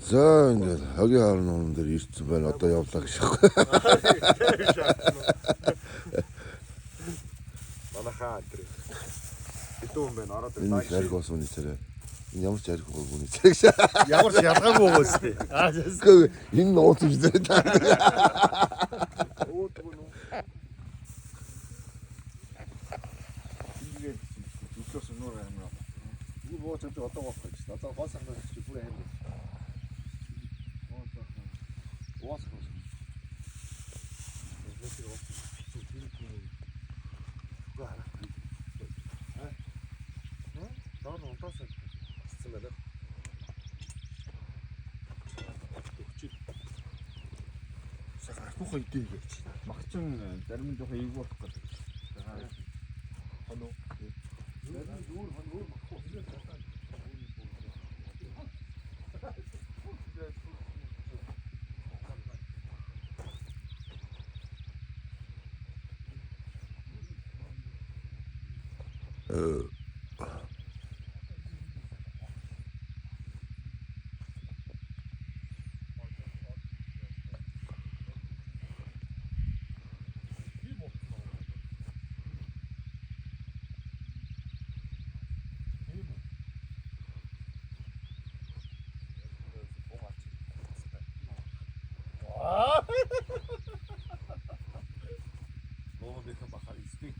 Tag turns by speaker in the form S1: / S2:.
S1: За ингээд хагийн хаалны унан дээр ирсэн байна. Одоо явлаа гэж байна.
S2: Манайхаа тэр. Хэдэн хүн байна? Ороод
S1: Энэ жариг ус үний царай. Энэ ямар ч жариг байхгүй үний царай.
S2: ямар ч ялгаагүй гоос тий.
S1: Энэ нууц юм дээ.
S2: Өөдгөө нөө. Тэгээд зүгээс нөр юм аа. Юу бооч одоо гоох гэж. Одоо гоосаа гэж бүр аим. Уус гоос. Даан унтаасаа цэцэн байна. Сахархуу идэх гэж. Магчин зарим нь жоохон эйгүү болох гэдэг. Хоноо. Зарим нь өөр махгүй. Боо бэхэн бахар истик.